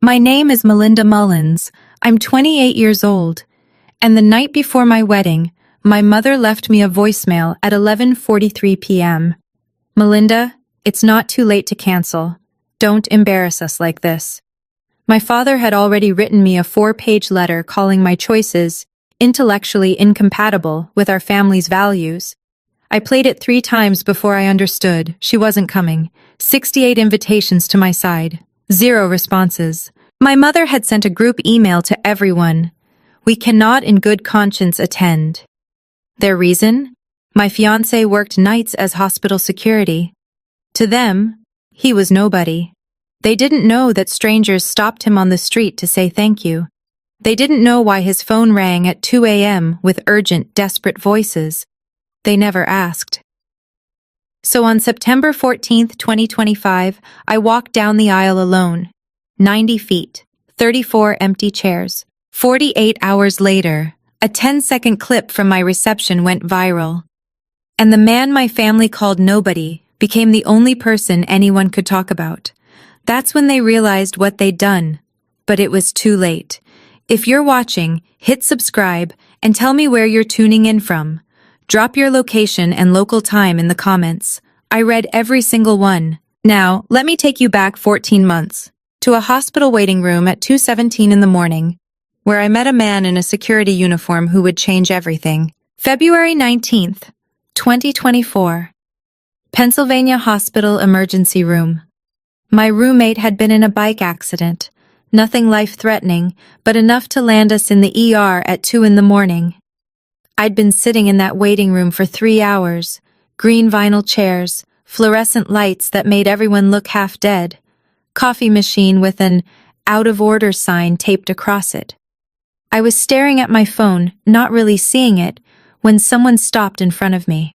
My name is Melinda Mullins. I'm 28 years old. And the night before my wedding, my mother left me a voicemail at 11:43 p.m. Melinda, it's not too late to cancel. Don't embarrass us like this. My father had already written me a 4-page letter calling my choices intellectually incompatible with our family's values. I played it 3 times before I understood she wasn't coming. 68 invitations to my side. 0 responses. My mother had sent a group email to everyone. We cannot in good conscience attend. Their reason? My fiancé worked nights as hospital security. To them, he was nobody. They didn't know that strangers stopped him on the street to say thank you. They didn't know why his phone rang at 2 a.m. with urgent, desperate voices. They never asked. So on September 14th, 2025, I walked down the aisle alone. 90 feet, 34 empty chairs. 48 hours later, a 10-second clip from my reception went viral. And the man my family called nobody became the only person anyone could talk about. That's when they realized what they'd done. But it was too late. If you're watching, hit subscribe and tell me where you're tuning in from. Drop your location and local time in the comments. I read every single one. Now, let me take you back 14 months. To a hospital waiting room at 2:17 in the morning, where I met a man in a security uniform who would change everything. February 19th, 2024. Pennsylvania Hospital Emergency Room. My roommate had been in a bike accident. Nothing life-threatening, but enough to land us in the ER at 2 in the morning. I'd been sitting in that waiting room for 3 hours. Green vinyl chairs, fluorescent lights that made everyone look half dead. Coffee machine with an out-of-order sign taped across it. I was staring at my phone, not really seeing it, when someone stopped in front of me.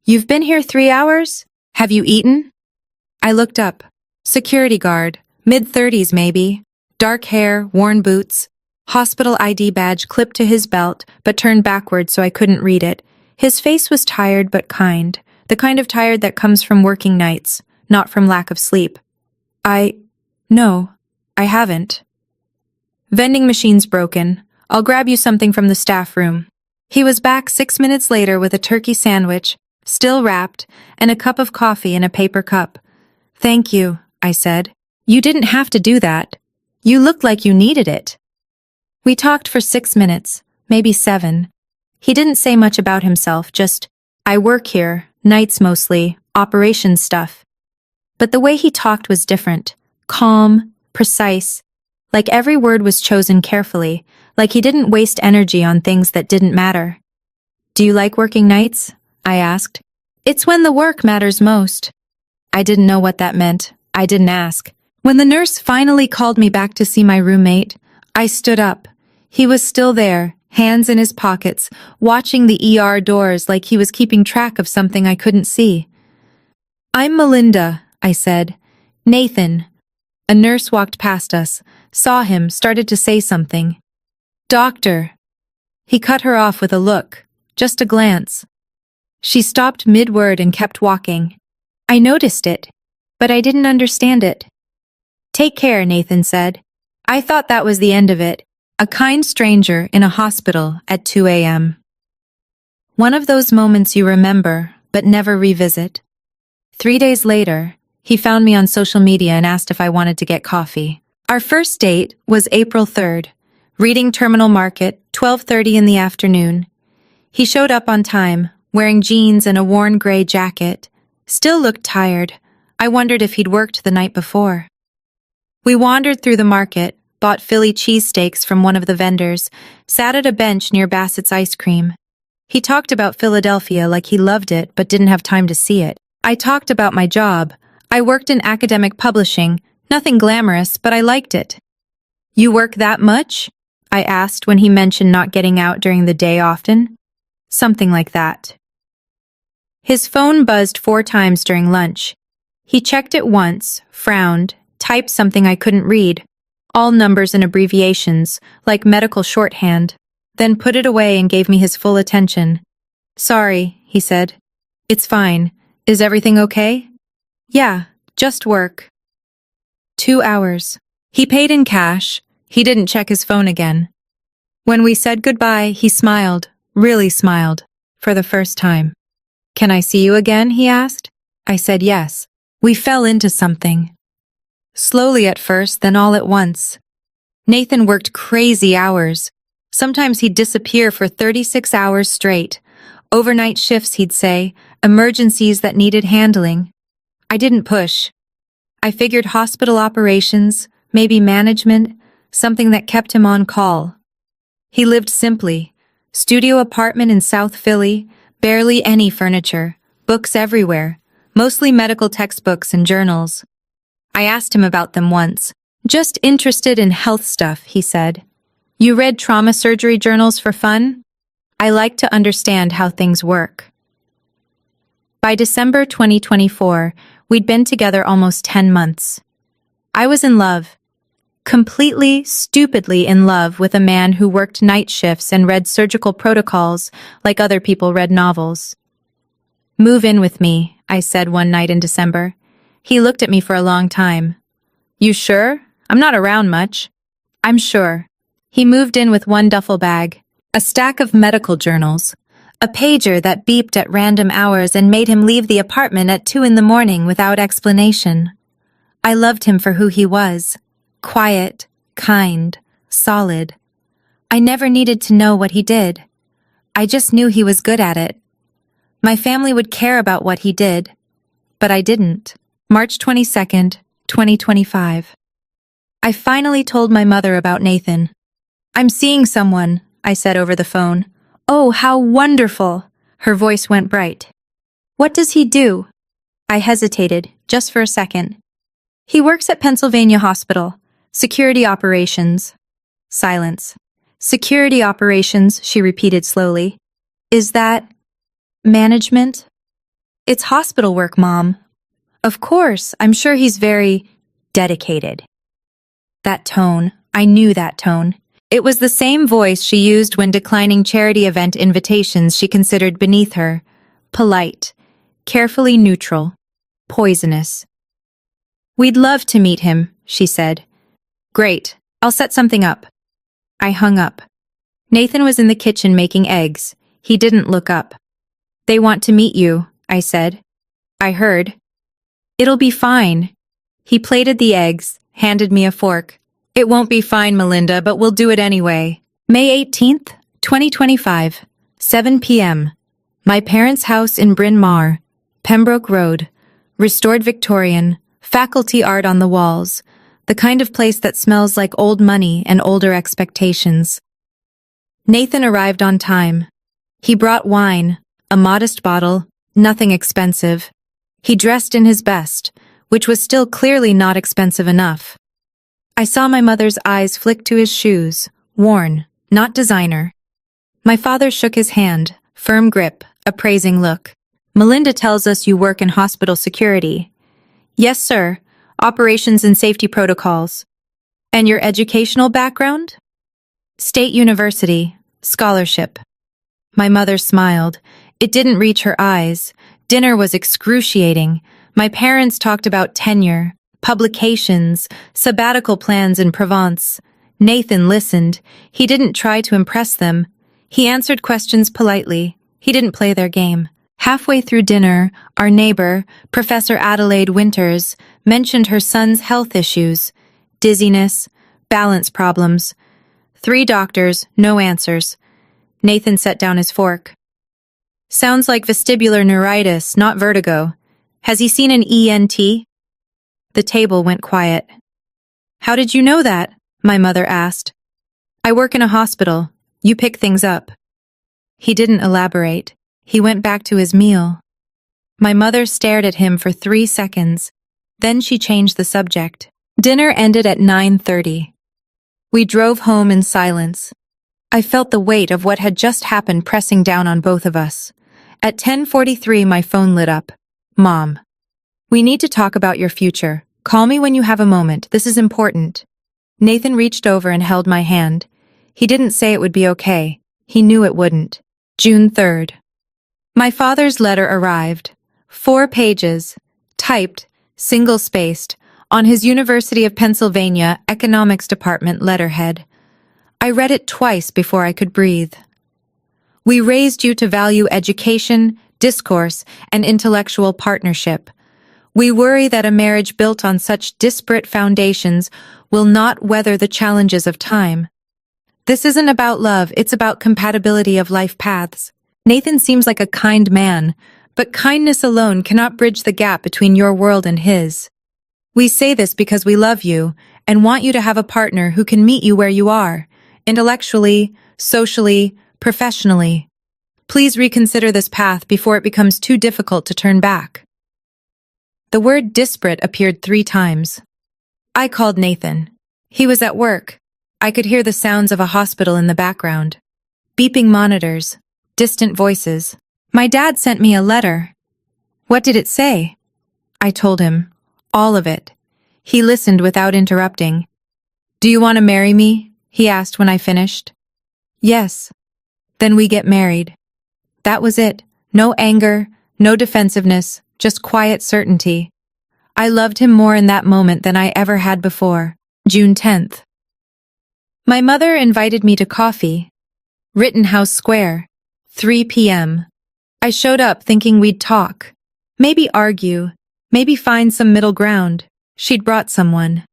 "You've been here 3 hours? Have you eaten?" I looked up. Security guard, mid-30s maybe, dark hair, worn boots, hospital ID badge clipped to his belt but turned backward so I couldn't read it. His face was tired but kind, the kind of tired that comes from working nights, not from lack of sleep. No, I haven't. "Vending machine's broken. I'll grab you something from the staff room." He was back 6 minutes later with a turkey sandwich, still wrapped, and a cup of coffee in a paper cup. "Thank you," I said. "You didn't have to do that. You looked like you needed it." We talked for 6 minutes, maybe 7. He didn't say much about himself, just, "I work here, nights mostly, operations stuff." But the way he talked was different. Calm, precise, like every word was chosen carefully, like he didn't waste energy on things that didn't matter. "Do you like working nights?" I asked. "It's when the work matters most." I didn't know what that meant. I didn't ask. When the nurse finally called me back to see my roommate, I stood up. He was still there, hands in his pockets, watching the ER doors like he was keeping track of something I couldn't see. "I'm Melinda," I said. "Nathan." A nurse walked past us, saw him, started to say something. "Doctor." He cut her off with a look, just a glance. She stopped mid-word and kept walking. I noticed it, but I didn't understand it. "Take care," Nathan said. I thought that was the end of it. A kind stranger in a hospital at 2 a.m. One of those moments you remember, but never revisit. 3 days later, he found me on social media and asked if I wanted to get coffee. Our first date was April 3rd, Reading Terminal Market, 12:30 in the afternoon. He showed up on time, wearing jeans and a worn gray jacket. Still looked tired. I wondered if he'd worked the night before. We wandered through the market, bought Philly cheesesteaks from one of the vendors, sat at a bench near Bassett's ice cream. He talked about Philadelphia like he loved it but didn't have time to see it. I talked about my job. I worked in academic publishing, nothing glamorous, but I liked it. "You work that much?" I asked when he mentioned not getting out during the day often. Something like that. His phone buzzed 4 times during lunch. He checked it once, frowned, typed something I couldn't read, all numbers and abbreviations, like medical shorthand, then put it away and gave me his full attention. "Sorry," he said. "It's fine. Is everything okay?" "Yeah, just work." 2 hours. He paid in cash. He didn't check his phone again. When we said goodbye, he smiled, really smiled, for the first time. "Can I see you again?" he asked. I said yes. We fell into something. Slowly at first, then all at once. Nathan worked crazy hours. Sometimes he'd disappear for 36 hours straight. Overnight shifts, he'd say, emergencies that needed handling. I didn't push. I figured hospital operations, maybe management, something that kept him on call. He lived simply. Studio apartment in South Philly, barely any furniture, books everywhere, mostly medical textbooks and journals. I asked him about them once. "Just interested in health stuff," he said. "You read trauma surgery journals for fun?" I like to understand how things work. By December 2024, we'd been together almost 10 months. I was in love. Completely, stupidly in love with a man who worked night shifts and read surgical protocols like other people read novels. "Move in with me," I said one night in December. He looked at me for a long time. "You sure? I'm not around much." "I'm sure." He moved in with one duffel bag, a stack of medical journals, a pager that beeped at random hours and made him leave the apartment at 2 in the morning without explanation. I loved him for who he was. Quiet, kind, solid. I never needed to know what he did. I just knew he was good at it. My family would care about what he did, but I didn't. March 22nd, 2025. I finally told my mother about Nathan. "I'm seeing someone," I said over the phone. "Oh, how wonderful!" Her voice went bright. "What does he do?" I hesitated, just for a second. "He works at Pennsylvania Hospital. Security operations." Silence. "Security operations," she repeated slowly. "Is that management?" "It's hospital work, Mom." "Of course, I'm sure he's very dedicated." That tone, I knew that tone. It was the same voice she used when declining charity event invitations she considered beneath her. Polite, carefully neutral, poisonous. "We'd love to meet him," she said. "Great, I'll set something up." I hung up. Nathan was in the kitchen making eggs. He didn't look up. "They want to meet you," I said. "I heard." "It'll be fine." He plated the eggs, handed me a fork. "It won't be fine, Melinda, but we'll do it anyway." May 18th, 2025, 7 p.m. My parents' house in Bryn Mawr, Pembroke Road. Restored Victorian, faculty art on the walls, the kind of place that smells like old money and older expectations. Nathan arrived on time. He brought wine, a modest bottle, nothing expensive. He dressed in his best, which was still clearly not expensive enough. I saw my mother's eyes flick to his shoes, worn, not designer. My father shook his hand, firm grip, appraising look. "Melinda tells us you work in hospital security." "Yes, sir. Operations and safety protocols." "And your educational background?" "State University, scholarship." My mother smiled. It didn't reach her eyes. Dinner was excruciating. My parents talked about tenure, publications, sabbatical plans in Provence. Nathan listened. He didn't try to impress them. He answered questions politely. He didn't play their game. Halfway through dinner, our neighbor, Professor Adelaide Winters, mentioned her son's health issues, dizziness, balance problems. 3 doctors, no answers. Nathan set down his fork. "Sounds like vestibular neuritis, not vertigo. Has he seen an ENT?" The table went quiet. "How did you know that?" my mother asked. "I work in a hospital. You pick things up." He didn't elaborate. He went back to his meal. My mother stared at him for 3 seconds. Then she changed the subject. Dinner ended at 9:30. We drove home in silence. I felt the weight of what had just happened pressing down on both of us. At 10:43, my phone lit up. "Mom, we need to talk about your future. Call me when you have a moment. This is important." Nathan reached over and held my hand. He didn't say it would be okay. He knew it wouldn't. June 3rd. My father's letter arrived. 4 pages. Typed, single-spaced, on his University of Pennsylvania Economics Department letterhead. I read it twice before I could breathe. We raised you to value education, discourse, and intellectual partnership. We worry that a marriage built on such disparate foundations will not weather the challenges of time. This isn't about love, it's about compatibility of life paths. Nathan seems like a kind man, but kindness alone cannot bridge the gap between your world and his. We say this because we love you and want you to have a partner who can meet you where you are, intellectually, socially, professionally. Please reconsider this path before it becomes too difficult to turn back. The word disparate appeared 3 times. I called Nathan. He was at work. I could hear the sounds of a hospital in the background. Beeping monitors, distant voices. My dad sent me a letter. What did it say? I told him. All of it. He listened without interrupting. Do you want to marry me? He asked when I finished. Yes. Then we get married. That was it. No anger, no defensiveness, just quiet certainty. I loved him more in that moment than I ever had before. June 10th. My mother invited me to coffee. Rittenhouse Square. 3 p.m. I showed up thinking we'd talk. Maybe argue. Maybe find some middle ground. She'd brought someone.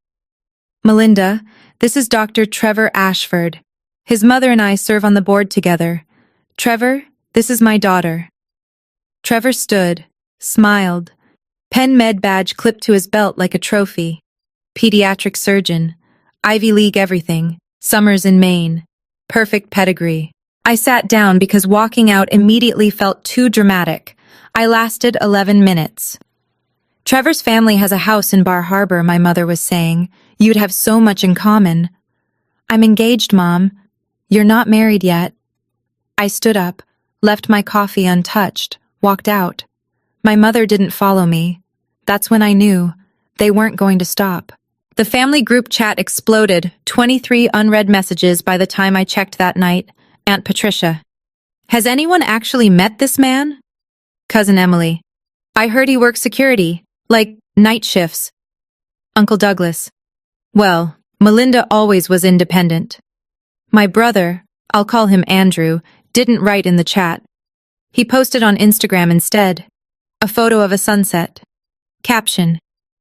Melinda, this is Dr. Trevor Ashford. His mother and I serve on the board together. Trevor, this is my daughter. Trevor stood, smiled. Penn Med badge clipped to his belt like a trophy. Pediatric surgeon. Ivy League everything. Summers in Maine. Perfect pedigree. I sat down because walking out immediately felt too dramatic. I lasted 11 minutes. Trevor's family has a house in Bar Harbor, my mother was saying. You'd have so much in common. I'm engaged, Mom. You're not married yet. I stood up, left my coffee untouched, walked out. My mother didn't follow me. That's when I knew they weren't going to stop. The family group chat exploded, 23 unread messages by the time I checked that night. Aunt Patricia. Has anyone actually met this man? Cousin Emily. I heard he works security, like night shifts. Uncle Douglas. Well, Melinda always was independent. My brother, I'll call him Andrew, didn't write in the chat. He posted on Instagram instead. A photo of a sunset. Caption.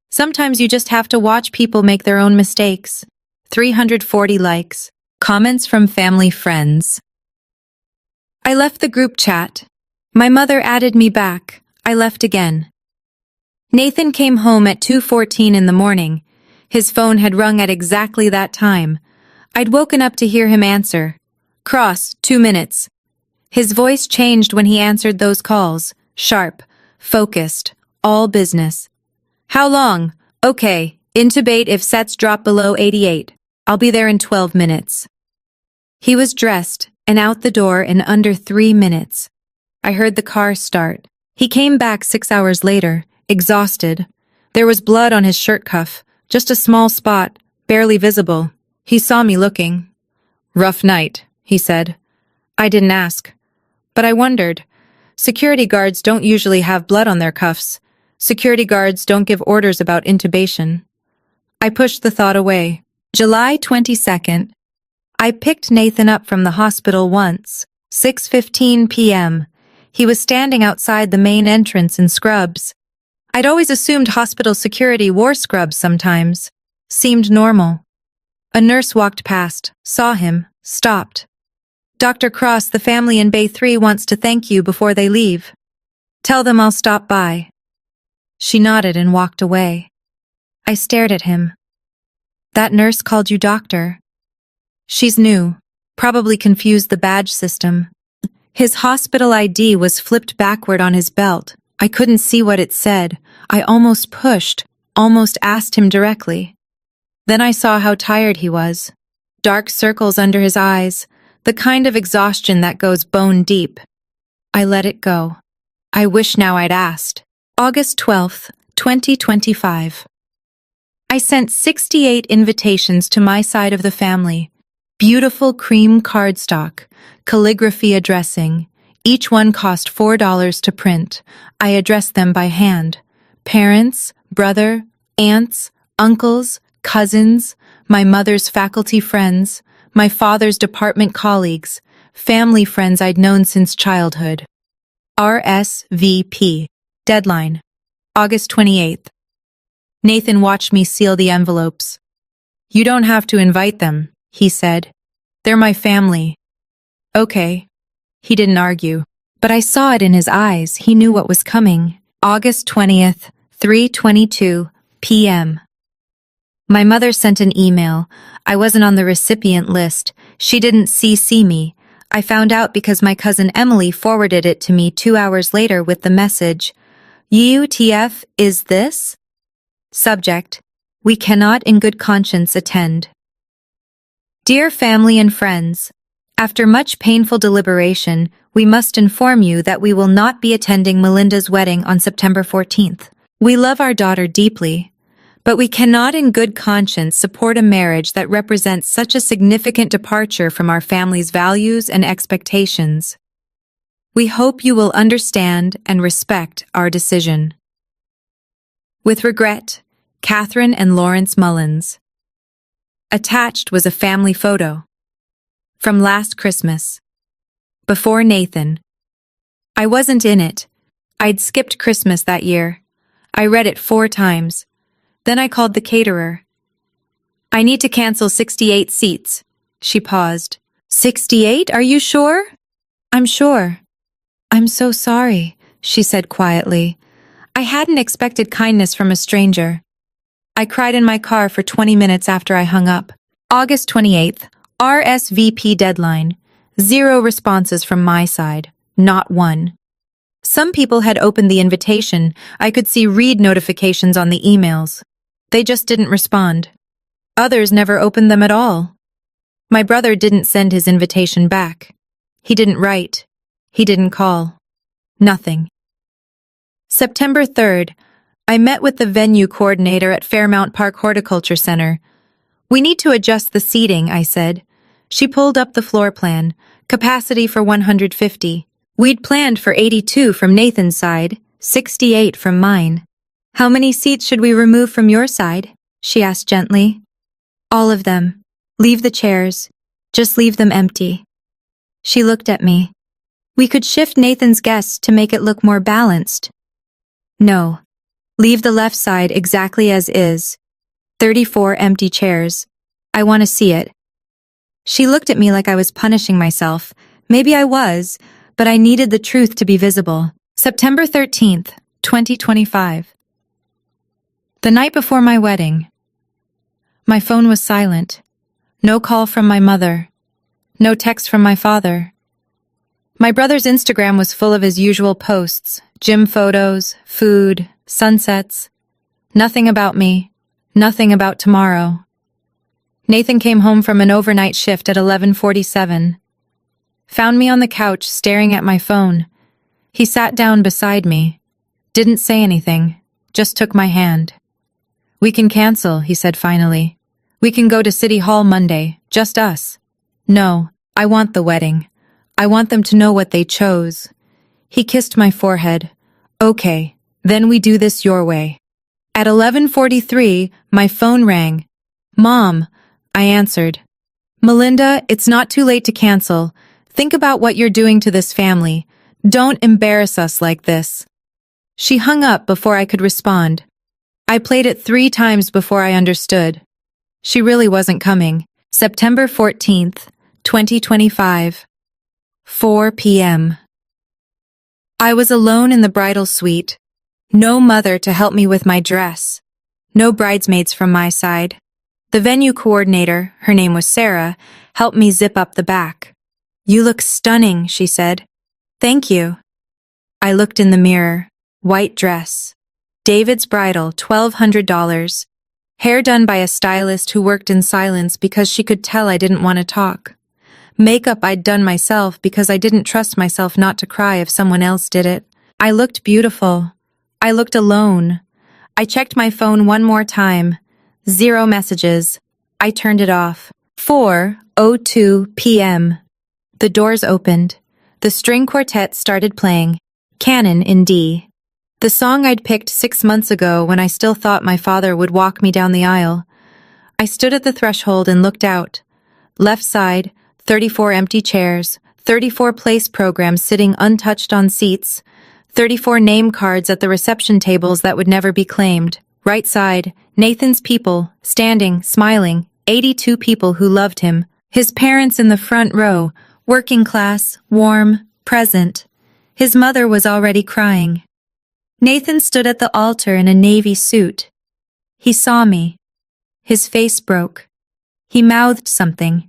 Sometimes you just have to watch people make their own mistakes. 340 likes. Comments from family friends. I left the group chat. My mother added me back. I left again. Nathan came home at 2:14 in the morning. His phone had rung at exactly that time. I'd woken up to hear him answer. Cross, 2 minutes. His voice changed when he answered those calls. Sharp, focused, all business. How long? Okay, intubate if sets drop below 88. I'll be there in 12 minutes. He was dressed and out the door in under 3 minutes. I heard the car start. He came back 6 hours later, exhausted. There was blood on his shirt cuff, just a small spot, barely visible. He saw me looking. Rough night, he said. I didn't ask. But I wondered. Security guards don't usually have blood on their cuffs. Security guards don't give orders about intubation. I pushed the thought away. July 22nd. I picked Nathan up from the hospital once, 6:15 p.m. He was standing outside the main entrance in scrubs. I'd always assumed hospital security wore scrubs sometimes. Seemed normal. A nurse walked past, saw him, stopped. Dr. Cross, the family in Bay 3 wants to thank you before they leave. Tell them I'll stop by. She nodded and walked away. I stared at him. That nurse called you doctor. She's new, probably confused the badge system. His hospital ID was flipped backward on his belt. I couldn't see what it said. I almost pushed, almost asked him directly. Then I saw how tired he was. Dark circles under his eyes, the kind of exhaustion that goes bone deep. I let it go. I wish now I'd asked. August 12th, 2025. I sent 68 invitations to my side of the family. Beautiful cream cardstock, calligraphy addressing. Each one cost $4 to print. I addressed them by hand. Parents, brother, aunts, uncles, cousins, my mother's faculty friends, my father's department colleagues, family friends I'd known since childhood. RSVP. Deadline. August 28th. Nathan watched me seal the envelopes. "You don't have to invite them," he said. "They're my family." "Okay." He didn't argue, but I saw it in his eyes. He knew what was coming. August 20th, 3:22 p.m. My mother sent an email. I wasn't on the recipient list. She didn't CC me. I found out because my cousin Emily forwarded it to me 2 hours later with the message, "UTF, is this?" Subject: We cannot in good conscience attend. Dear family and friends, after much painful deliberation, we must inform you that we will not be attending Melinda's wedding on September 14th. We love our daughter deeply, but we cannot in good conscience support a marriage that represents such a significant departure from our family's values and expectations. We hope you will understand and respect our decision. With regret, Catherine and Lawrence Mullins. Attached was a family photo. From last Christmas. Before Nathan. I wasn't in it. I'd skipped Christmas that year. I read it 4 times. Then I called the caterer. "I need to cancel 68 seats." She paused. 68? Are you sure?" "I'm sure." "I'm so sorry," she said quietly. I hadn't expected kindness from a stranger. I cried in my car for 20 minutes after I hung up. August 28th, RSVP deadline. 0 responses from my side. Not one. Some people had opened the invitation. I could see read notifications on the emails. They just didn't respond. Others never opened them at all. My brother didn't send his invitation back. He didn't write. He didn't call. Nothing. September 3rd, I met with the venue coordinator at Fairmount Park Horticulture Center. "We need to adjust the seating," I said. She pulled up the floor plan, capacity for 150. We'd planned for 82 from Nathan's side, 68 from mine. "How many seats should we remove from your side?" she asked gently. "All of them. Leave the chairs. Just leave them empty." She looked at me. "We could shift Nathan's guests to make it look more balanced." "No. Leave the left side exactly as is. 34 empty chairs. I want to see it." She looked at me like I was punishing myself. Maybe I was, but I needed the truth to be visible. September 13th, 2025. The night before my wedding. My phone was silent. No call from my mother. No text from my father. My brother's Instagram was full of his usual posts, gym photos, food, sunsets. Nothing about me. Nothing about tomorrow. Nathan came home from an overnight shift at 11:47. Found me on the couch staring at my phone. He sat down beside me. Didn't say anything. Just took my hand. "We can cancel," he said finally. "We can go to City Hall Monday. Just us." "No, I want the wedding. I want them to know what they chose." He kissed my forehead. "Okay, then we do this your way." At 11:43, my phone rang. "Mom," I answered. "Melinda, it's not too late to cancel. Think about what you're doing to this family. Don't embarrass us like this." She hung up before I could respond. I played it 3 times before I understood. She really wasn't coming. September 14th, 2025. 4 p.m. I was alone in the bridal suite. No mother to help me with my dress. No bridesmaids from my side. The venue coordinator, her name was Sarah, helped me zip up the back. "You look stunning," she said. "Thank you." I looked in the mirror. White dress. David's bridal, $1,200. Hair done by a stylist who worked in silence because she could tell I didn't want to talk. Makeup I'd done myself because I didn't trust myself not to cry if someone else did it. I looked beautiful. I looked alone. I checked my phone one more time. 0 messages. I turned it off. 4:02 p.m. The doors opened. The string quartet started playing. Canon in D. The song I'd picked 6 months ago when I still thought my father would walk me down the aisle. I stood at the threshold and looked out. Left side, 34 empty chairs, 34 place programs sitting untouched on seats, 34 name cards at the reception tables that would never be claimed. Right side, Nathan's people, standing, smiling, 82 people who loved him. His parents in the front row, working class, warm, present. His mother was already crying. Nathan stood at the altar in a navy suit. He saw me. His face broke. He mouthed something.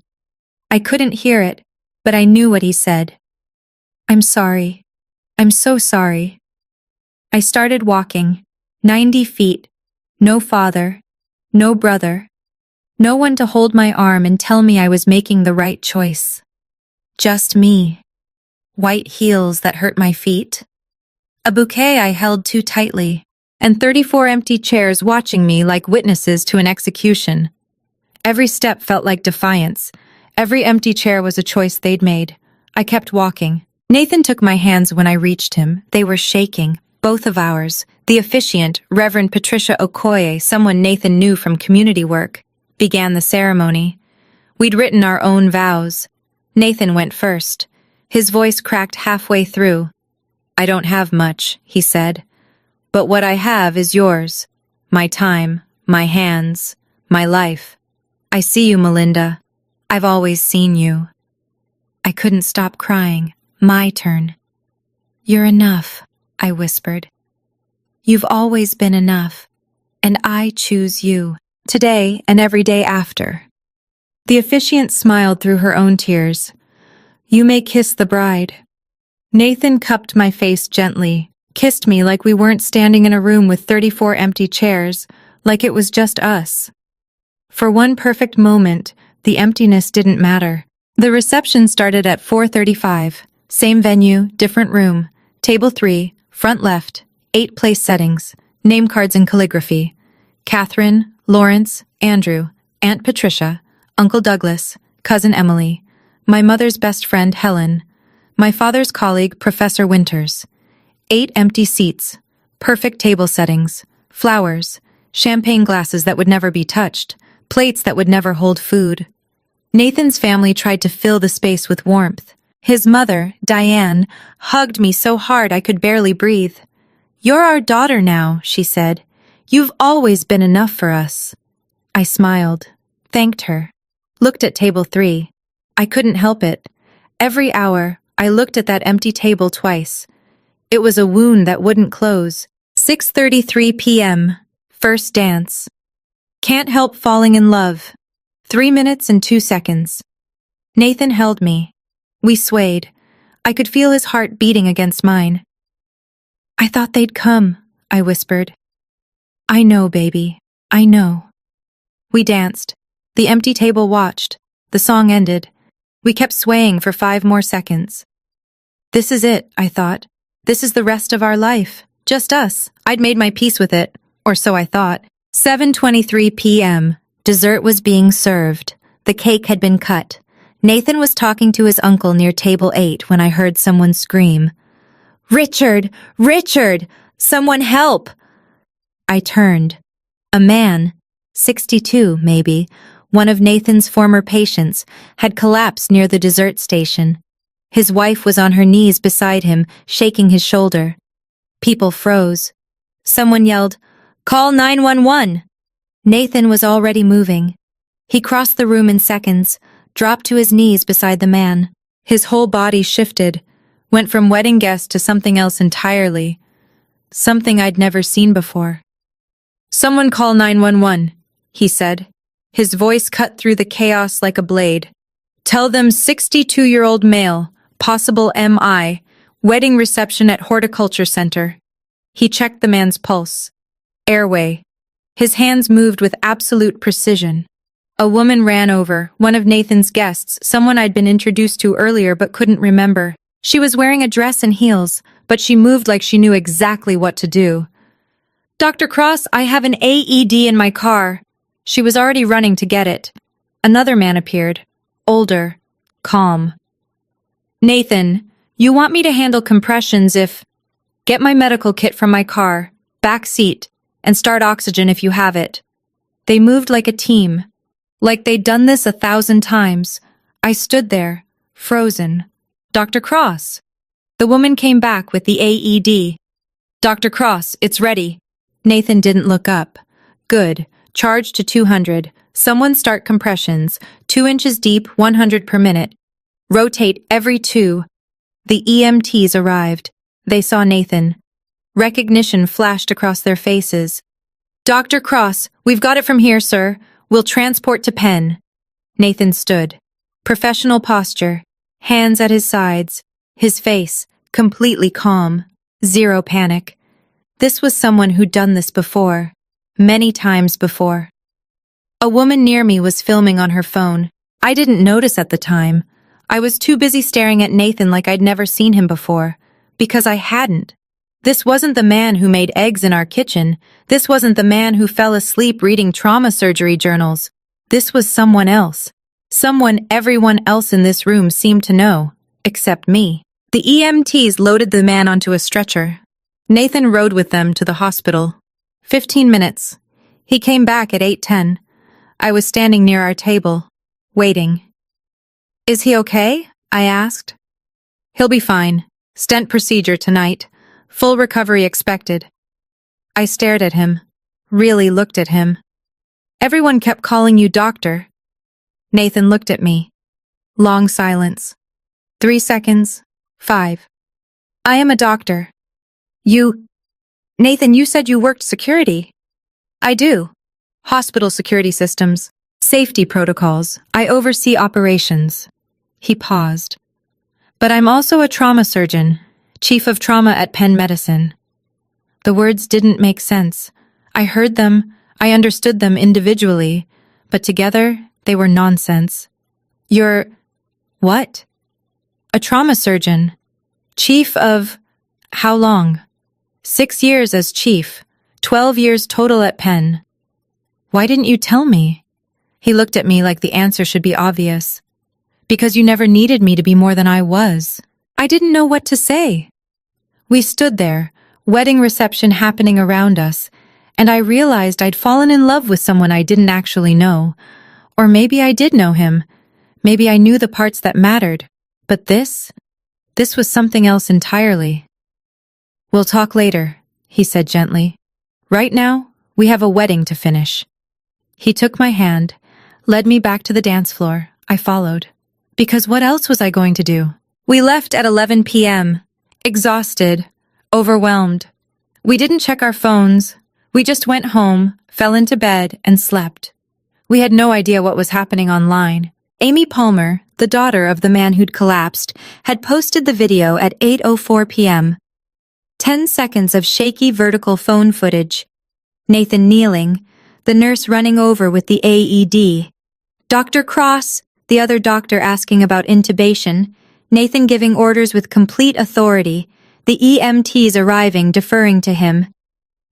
I couldn't hear it, but I knew what he said. I'm sorry. I'm so sorry. I started walking. 90 feet. No father. No brother. No one to hold my arm and tell me I was making the right choice. Just me. White heels that hurt my feet. A bouquet I held too tightly, and 34 empty chairs watching me like witnesses to an execution. Every step felt like defiance. Every empty chair was a choice they'd made. I kept walking. Nathan took my hands when I reached him. They were shaking, both of ours. The officiant, Reverend Patricia Okoye, someone Nathan knew from community work, began the ceremony. We'd written our own vows. Nathan went first. His voice cracked halfway through. I don't have much, he said, but what I have is yours. My time, my hands, my life. I see you, Melinda. I've always seen you. I couldn't stop crying. My turn. You're enough, I whispered. You've always been enough, and I choose you, today and every day after. The officiant smiled through her own tears. You may kiss the bride. Nathan cupped my face gently, kissed me like we weren't standing in a room with 34 empty chairs, like it was just us. For one perfect moment, the emptiness didn't matter. The reception started at 4:35. Same venue, different room. Table 3, front left, 8 place settings, name cards in calligraphy. Catherine, Lawrence, Andrew, Aunt Patricia, Uncle Douglas, Cousin Emily, my mother's best friend Helen, my father's colleague Professor Winters. 8 empty seats, perfect table settings, flowers, champagne glasses that would never be touched, plates that would never hold food. Nathan's family tried to fill the space with warmth. His mother, Diane, hugged me so hard I could barely breathe. You're our daughter now, she said. You've always been enough for us. I smiled, thanked her, looked at table 3. I couldn't help it. Every hour, I looked at that empty table twice. It was a wound that wouldn't close. 6:33 p.m. First dance. Can't help falling in love. 3 minutes and 2 seconds. Nathan held me. We swayed. I could feel his heart beating against mine. I thought they'd come, I whispered. I know, baby. I know. We danced. The empty table watched. The song ended. We kept swaying for 5 more seconds. This is it, I thought. This is the rest of our life. Just us. I'd made my peace with it. Or so I thought. 7:23 p.m. Dessert was being served. The cake had been cut. Nathan was talking to his uncle near table 8 when I heard someone scream. Richard! Richard! Someone help! I turned. A man, 62 maybe, one of Nathan's former patients, had collapsed near the dessert station. His wife was on her knees beside him, shaking his shoulder. People froze. Someone yelled, Call 911! Nathan was already moving. He crossed the room in seconds, dropped to his knees beside the man. His whole body shifted, went from wedding guest to something else entirely. Something I'd never seen before. Someone call 911, he said. His voice cut through the chaos like a blade. Tell them 62-year-old male, possible MI, wedding reception at Horticulture Center. He checked the man's pulse. Airway. His hands moved with absolute precision. A woman ran over, one of Nathan's guests, someone I'd been introduced to earlier but couldn't remember. She was wearing a dress and heels, but she moved like she knew exactly what to do. Dr. Cross, I have an AED in my car. She was already running to get it. Another man appeared. Older. Calm. Nathan, you want me to handle compressions if... Get my medical kit from my car, back seat, and start oxygen if you have it. They moved like a team, like they'd done this 1,000 times. I stood there, frozen. Dr. Cross. The woman came back with the AED. Dr. Cross, it's ready. Nathan didn't look up. Good. Charge to 200. Someone start compressions. 2 inches deep, 100 per minute. Rotate every 2. The EMTs arrived. They saw Nathan. Recognition flashed across their faces. Dr. Cross, we've got it from here, sir. We'll transport to Penn. Nathan stood. Professional posture. Hands at his sides. His face, completely calm. Zero panic. This was someone who'd done this before. Many times before. A woman near me was filming on her phone. I didn't notice at the time. I was too busy staring at Nathan like I'd never seen him before. Because I hadn't. This wasn't the man who made eggs in our kitchen. This wasn't the man who fell asleep reading trauma surgery journals. This was someone else. Someone everyone else in this room seemed to know. Except me. The EMTs loaded the man onto a stretcher. Nathan rode with them to the hospital. 15 minutes. He came back at 8:10. I was standing near our table, waiting. Is he okay? I asked. He'll be fine. Stent procedure tonight. Full recovery expected. I stared at him. Really looked at him. Everyone kept calling you doctor. Nathan looked at me. Long silence. 3 seconds. 5. I am a doctor. Nathan, you said you worked security. I do. Hospital security systems. Safety protocols. I oversee operations. He paused. But I'm also a trauma surgeon, chief of trauma at Penn Medicine. The words didn't make sense. I heard them, I understood them individually, but together they were nonsense. You're... what? A trauma surgeon. Chief of... how long? 6 years as chief. 12 years total at Penn. Why didn't you tell me? He looked at me like the answer should be obvious. Because you never needed me to be more than I was. I didn't know what to say. We stood there, wedding reception happening around us, and I realized I'd fallen in love with someone I didn't actually know. Or maybe I did know him. Maybe I knew the parts that mattered. But this was something else entirely. We'll talk later, he said gently. Right now, we have a wedding to finish. He took my hand, led me back to the dance floor. I followed. Because what else was I going to do? We left at 11 p.m., exhausted, overwhelmed. We didn't check our phones. We just went home, fell into bed, and slept. We had no idea what was happening online. Amy Palmer, the daughter of the man who'd collapsed, had posted the video at 8:04 p.m. 10 seconds of shaky vertical phone footage. Nathan kneeling, the nurse running over with the AED. Dr. Cross, the other doctor asking about intubation, Nathan giving orders with complete authority, the EMTs arriving deferring to him.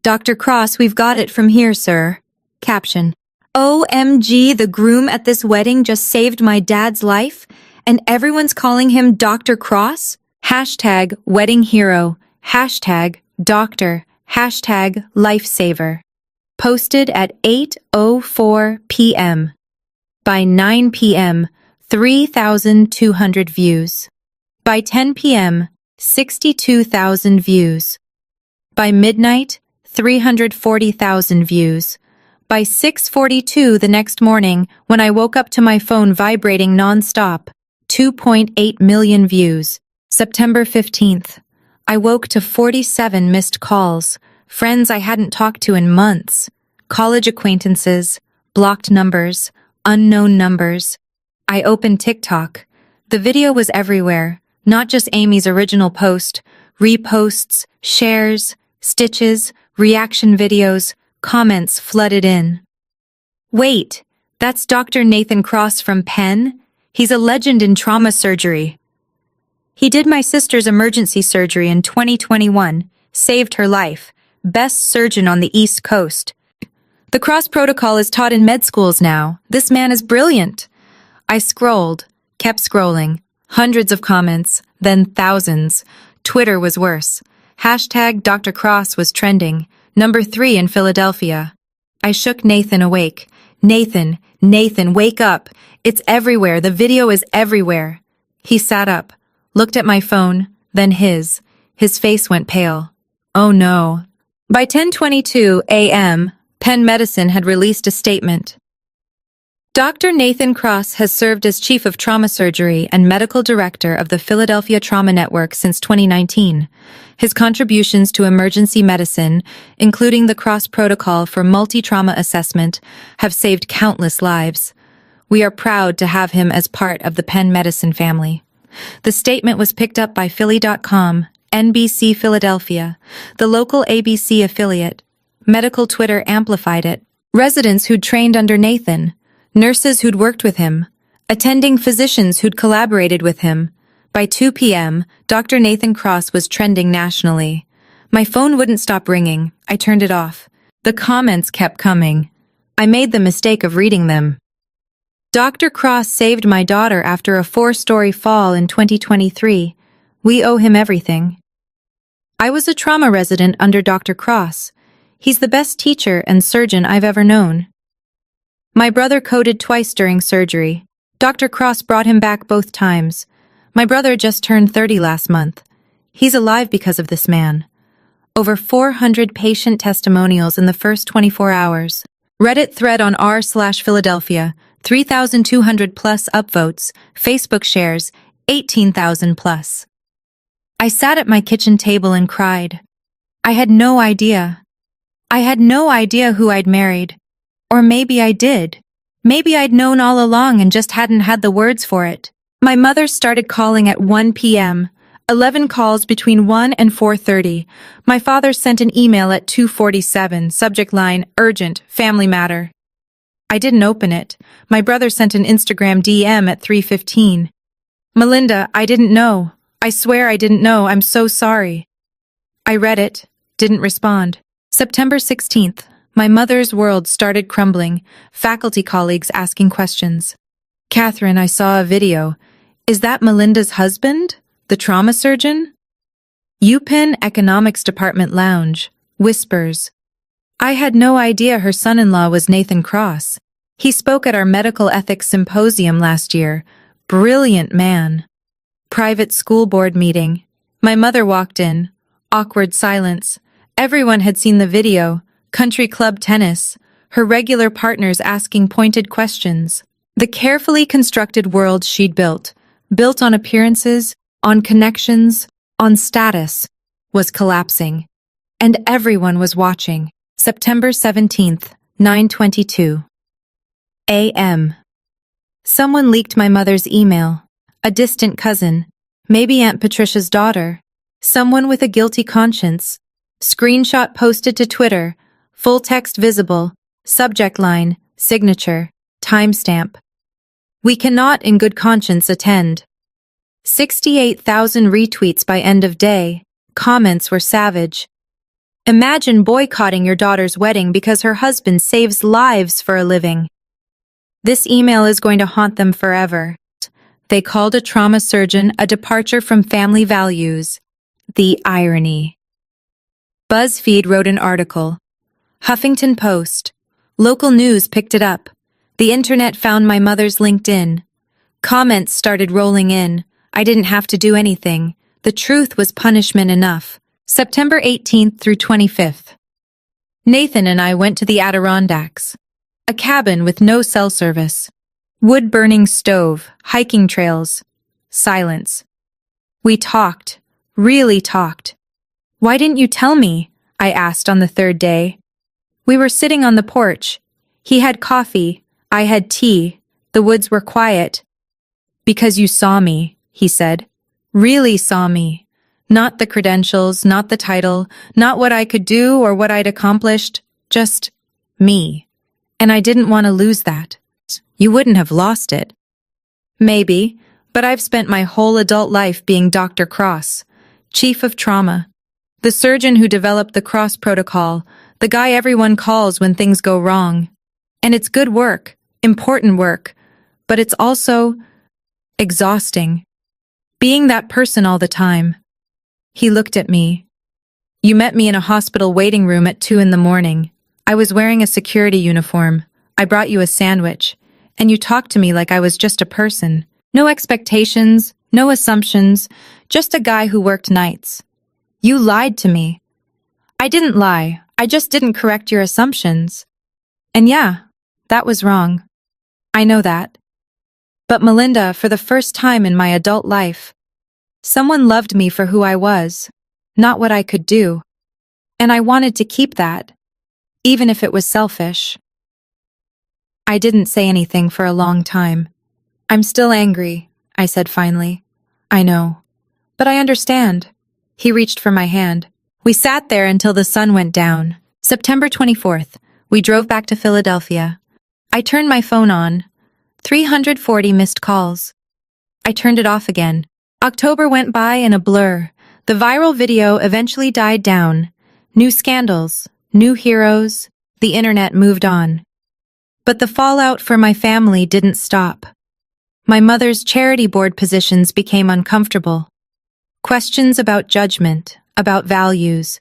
Dr. Cross, we've got it from here, sir. Caption. OMG, the groom at this wedding just saved my dad's life, and everyone's calling him Dr. Cross? Hashtag wedding hero. Hashtag doctor. Hashtag lifesaver. Posted at 8:04 p.m. By 9 p.m., 3,200 views. By 10 p.m., 62,000 views. By midnight, 340,000 views. By 6:42 the next morning, when I woke up to my phone vibrating non-stop, 2.8 million views. September 15th. I woke to 47 missed calls, friends I hadn't talked to in months, college acquaintances, blocked numbers, unknown numbers. I opened TikTok. The video was everywhere, not just Amy's original post, reposts, shares, stitches, reaction videos, comments flooded in. Wait, that's Dr. Nathan Cross from Penn? He's a legend in trauma surgery. He did my sister's emergency surgery in 2021, saved her life, best surgeon on the East Coast. The Cross protocol is taught in med schools now. This man is brilliant. I scrolled, kept scrolling, hundreds of comments, then thousands. Twitter was worse. Hashtag Dr. Cross was trending, number 3 in Philadelphia. I shook Nathan awake. Nathan, wake up. It's everywhere. The video is everywhere. He sat up, looked at my phone, then his. His face went pale. Oh no. By 10:22 a.m., Penn Medicine had released a statement. Dr. Nathan Cross has served as Chief of Trauma Surgery and Medical Director of the Philadelphia Trauma Network since 2019. His contributions to emergency medicine, including the Cross Protocol for multi-trauma assessment, have saved countless lives. We are proud to have him as part of the Penn Medicine family. The statement was picked up by Philly.com, NBC Philadelphia, the local ABC affiliate. Medical Twitter amplified it. Residents who'd trained under Nathan, nurses who'd worked with him, attending physicians who'd collaborated with him. By 2 p.m., Dr. Nathan Cross was trending nationally. My phone wouldn't stop ringing. I turned it off. The comments kept coming. I made the mistake of reading them. Dr. Cross saved my daughter after a 4-story fall in 2023. We owe him everything. I was a trauma resident under Dr. Cross. He's the best teacher and surgeon I've ever known. My brother coded twice during surgery. Dr. Cross brought him back both times. My brother just turned 30 last month. He's alive because of this man. Over 400 patient testimonials in the first 24 hours. Reddit thread on r/Philadelphia, 3,200 plus upvotes. Facebook shares, 18,000 plus. I sat at my kitchen table and cried. I had no idea. I had no idea who I'd married. Or maybe I did. Maybe I'd known all along and just hadn't had the words for it. My mother started calling at 1 p.m., 11 calls between 1 and 4:30. My father sent an email at 2:47, subject line, urgent, family matter. I didn't open it. My brother sent an Instagram DM at 3:15. Melinda, I didn't know. I swear I didn't know. I'm so sorry. I read it, didn't respond. September 16th. My mother's world started crumbling, faculty colleagues asking questions. Catherine, I saw a video. Is that Melinda's husband? The trauma surgeon? UPenn Economics Department Lounge. Whispers. I had no idea her son-in-law was Nathan Cross. He spoke at our medical ethics symposium last year. Brilliant man. Private school board meeting. My mother walked in. Awkward silence. Everyone had seen the video. Country club tennis, her regular partners asking pointed questions. The carefully constructed world she'd built on appearances, on connections, on status, was collapsing. And everyone was watching. September 17th, 9:22 a.m. Someone leaked my mother's email. A distant cousin, maybe Aunt Patricia's daughter. Someone with a guilty conscience. Screenshot posted to Twitter. Full text visible, subject line, signature, timestamp. We cannot in good conscience attend. 68,000 retweets by end of day. Comments were savage. Imagine boycotting your daughter's wedding because her husband saves lives for a living. This email is going to haunt them forever. They called a trauma surgeon a departure from family values. The irony. BuzzFeed wrote an article. Huffington Post. Local news picked it up. The internet found my mother's LinkedIn. Comments started rolling in. I didn't have to do anything. The truth was punishment enough. September 18th through 25th. Nathan and I went to the Adirondacks. A cabin with no cell service. Wood-burning stove, hiking trails. Silence. We talked. Really talked. Why didn't you tell me? I asked on the 3rd day. We were sitting on the porch. He had coffee. I had tea. The woods were quiet. Because you saw me, he said. Really saw me. Not the credentials, not the title, not what I could do or what I'd accomplished. Just me. And I didn't want to lose that. You wouldn't have lost it. Maybe, but I've spent my whole adult life being Dr. Cross, Chief of Trauma. The surgeon who developed the Cross Protocol, the guy everyone calls when things go wrong. And it's good work, important work, but it's also exhausting. Being that person all the time. He looked at me. You met me in a hospital waiting room at 2 in the morning. I was wearing a security uniform. I brought you a sandwich. And you talked to me like I was just a person. No expectations, no assumptions, just a guy who worked nights. You lied to me. I didn't lie. I just didn't correct your assumptions. And yeah, that was wrong. I know that. But Melinda, for the first time in my adult life, someone loved me for who I was, not what I could do. And I wanted to keep that, even if it was selfish. I didn't say anything for a long time. I'm still angry, I said finally. I know. But I understand. He reached for my hand. We sat there until the sun went down. September 24th, we drove back to Philadelphia. I turned my phone on. 340 missed calls. I turned it off again. October went by in a blur. The viral video eventually died down. New scandals, new heroes, the internet moved on. But the fallout for my family didn't stop. My mother's charity board positions became uncomfortable. Questions about judgment, about values.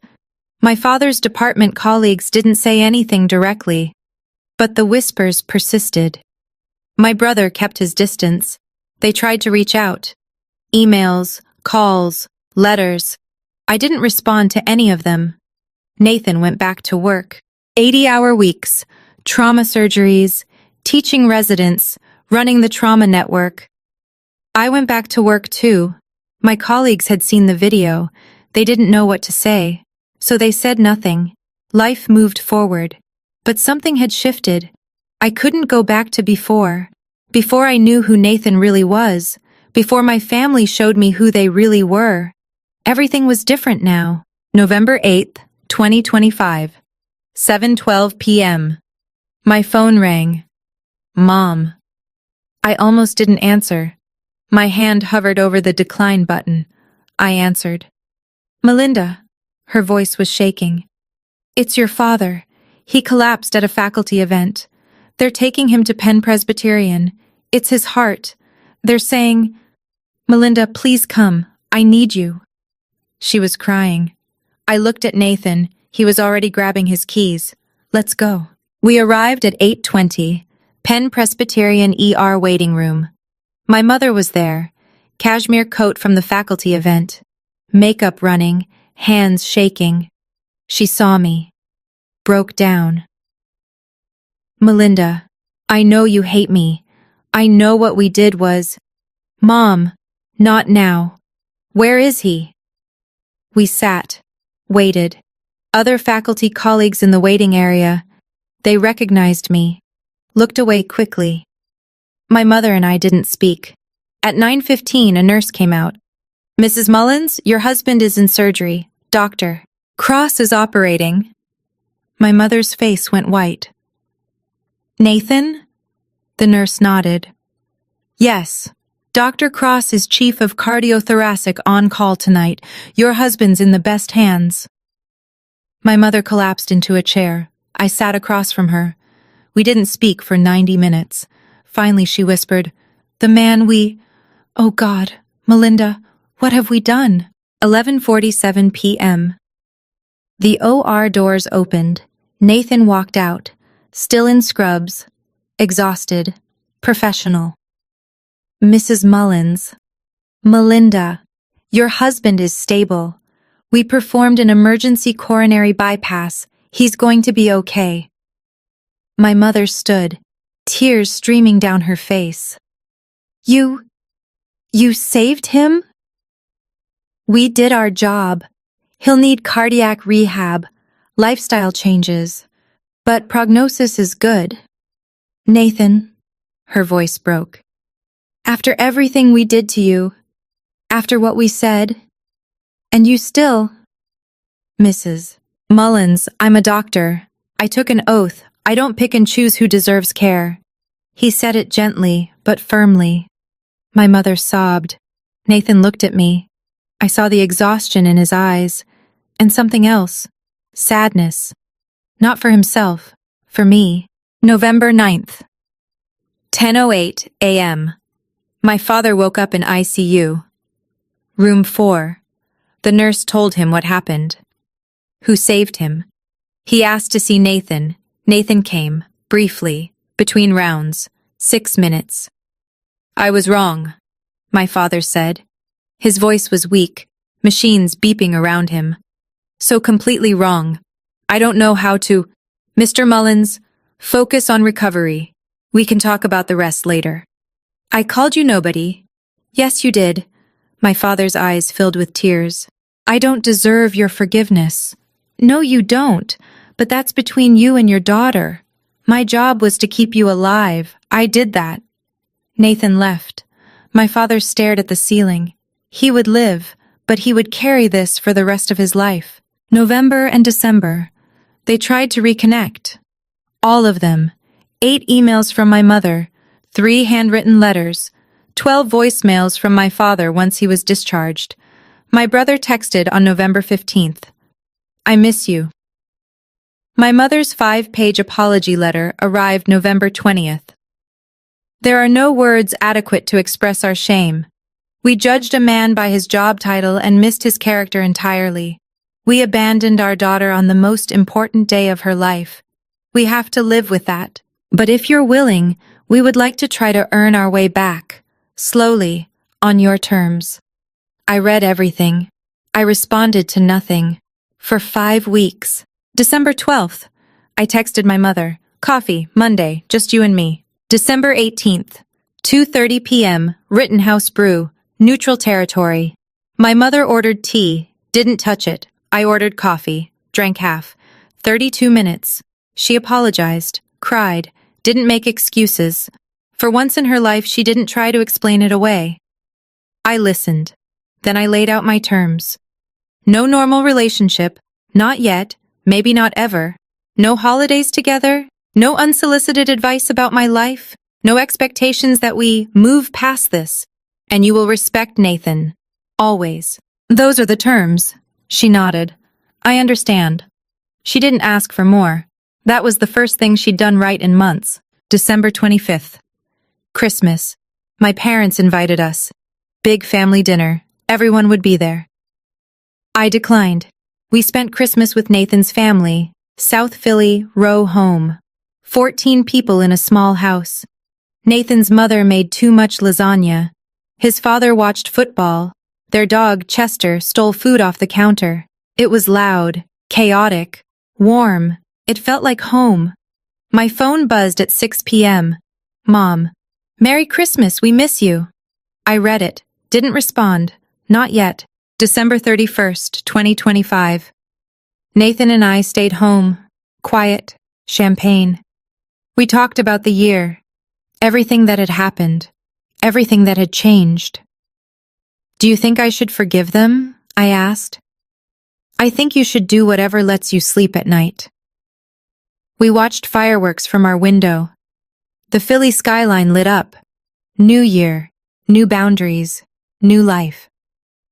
My father's department colleagues didn't say anything directly, but the whispers persisted. My brother kept his distance. They tried to reach out. Emails, calls, letters. I didn't respond to any of them. Nathan went back to work. 80-hour weeks, trauma surgeries, teaching residents, running the trauma network. I went back to work too. My colleagues had seen the video. They didn't know what to say, so they said nothing. Life moved forward. But something had shifted. I couldn't go back to before I knew who Nathan really was, before my family showed me who they really were. Everything was different now. November 8th, 2025. 7:12 p.m. My phone rang. Mom. I almost didn't answer. My hand hovered over the decline button. I answered. Melinda. Her voice was shaking. It's your father. He collapsed at a faculty event. They're taking him to Penn Presbyterian. It's his heart. They're saying, Melinda, please come. I need you. She was crying. I looked at Nathan. He was already grabbing his keys. Let's go. We arrived at 8:20, Penn Presbyterian ER waiting room. My mother was there, cashmere coat from the faculty event, makeup running, hands shaking. She saw me, broke down. Melinda, I know you hate me. I know what we did was... Mom, not now. Where is he? We sat, waited. Other faculty colleagues in the waiting area. They recognized me, looked away quickly. My mother and I didn't speak. At 9:15, a nurse came out. Mrs. Mullins, your husband is in surgery. Doctor Cross is operating. My mother's face went white. Nathan? The nurse nodded. Yes. Dr. Cross is chief of cardiothoracic on call tonight. Your husband's in the best hands. My mother collapsed into a chair. I sat across from her. We didn't speak for 90 minutes. Finally, she whispered, The man we... Oh God, Melinda, what have we done? 11:47 p.m. The OR doors opened. Nathan walked out, still in scrubs, exhausted, professional. Mrs. Mullins. Melinda, your husband is stable. We performed an emergency coronary bypass. He's going to be okay. My mother stood, tears streaming down her face. You saved him? We did our job. He'll need cardiac rehab, lifestyle changes, but prognosis is good. Nathan, her voice broke. After everything we did to you, after what we said, and you still... Mrs. Mullins, I'm a doctor. I took an oath. I don't pick and choose who deserves care. He said it gently, but firmly. My mother sobbed. Nathan looked at me. I saw the exhaustion in his eyes, and something else. Sadness. Not for himself, for me. November 9th. 10:08 a.m. My father woke up in ICU. Room 4. The nurse told him what happened. who saved him. He asked to see Nathan. Nathan came, briefly, between rounds, 6 minutes. "I was wrong," my father said. His voice was weak, machines beeping around him. "So completely wrong. I don't know how to—" "Mr. Mullins, focus on recovery. We can talk about the rest later." "I called you nobody." "Yes, you did." My father's eyes filled with tears. "I don't deserve your forgiveness." "No, you don't. But that's between you and your daughter. My job was to keep you alive. I did that." Nathan left. My father stared at the ceiling. He would live, but he would carry this for the rest of his life. November and December. They tried to reconnect. All of them. 8 emails from my mother, 3 handwritten letters, 12 voicemails from my father once he was discharged. My brother texted on November 15th. "I miss you." My mother's 5-page apology letter arrived November 20th. There are no words adequate to express our shame. We judged a man by his job title and missed his character entirely. We abandoned our daughter on the most important day of her life. We have to live with that. But if you're willing, we would like to try to earn our way back, slowly, on your terms. I read everything. I responded to nothing. For 5 weeks. December 12th. I texted my mother. "Coffee, Monday, just you and me." December 18th. 2:30 p.m., Rittenhouse Brew, neutral territory. My mother ordered tea, didn't touch it. I ordered coffee, drank half. 32 minutes. She apologized, cried, didn't make excuses. For once in her life, she didn't try to explain it away. I listened. Then I laid out my terms. No normal relationship, not yet, maybe not ever. No holidays together, no unsolicited advice about my life, no expectations that we move past this. And you will respect Nathan. Always. Those are the terms. She nodded. I understand. She didn't ask for more. That was the first thing she'd done right in months. December 25th. Christmas. My parents invited us. Big family dinner. Everyone would be there. I declined. We spent Christmas with Nathan's family, South Philly, row home. 14 people in a small house. Nathan's mother made too much lasagna. His father watched football. Their dog, Chester, stole food off the counter. It was loud, chaotic, warm. It felt like home. My phone buzzed at 6 p.m. Mom, Merry Christmas, we miss you. I read it, didn't respond, not yet. December 31st, 2025. Nathan and I stayed home, quiet, champagne. We talked about the year, everything that had happened, everything that had changed. Do you think I should forgive them? I asked. I think you should do whatever lets you sleep at night. We watched fireworks from our window. The Philly skyline lit up. New year, new boundaries, new life.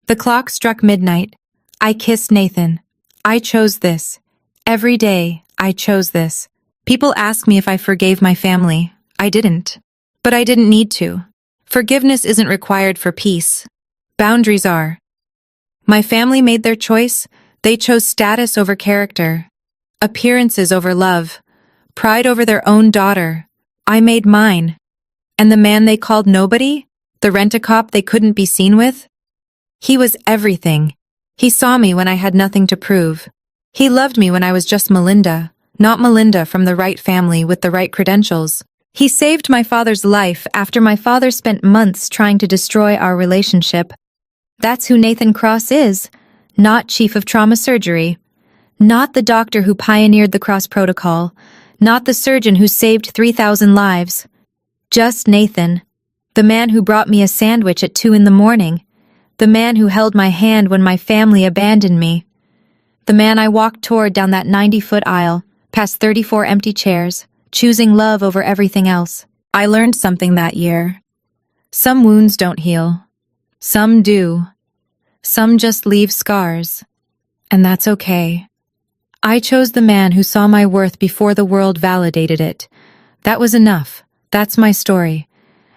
The clock struck midnight. I kissed Nathan. I chose this. Every day, I chose this. People ask me if I forgave my family. I didn't. But I didn't need to. Forgiveness isn't required for peace. Boundaries are. My family made their choice. They chose status over character, appearances over love, pride over their own daughter. I made mine. And the man they called nobody, the rent-a-cop they couldn't be seen with? He was everything. He saw me when I had nothing to prove. He loved me when I was just Melinda, not Melinda from the right family with the right credentials. He saved my father's life after my father spent months trying to destroy our relationship. That's who Nathan Cross is, not chief of trauma surgery, not the doctor who pioneered the Cross protocol, not the surgeon who saved 3,000 lives. Just Nathan, the man who brought me a sandwich at 2 a.m, the man who held my hand when my family abandoned me, the man I walked toward down that 90-foot aisle, past 34 empty chairs, choosing love over everything else. I learned something that year. Some wounds don't heal. Some do. Some just leave scars. And that's okay. I chose the man who saw my worth before the world validated it. That was enough. That's my story.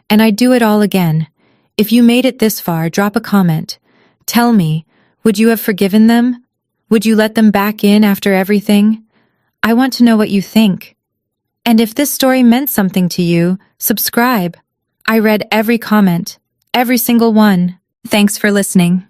And I'd do it all again. If you made it this far, drop a comment. Tell me, would you have forgiven them? Would you let them back in after everything? I want to know what you think. And if this story meant something to you, subscribe. I read every comment, every single one. Thanks for listening.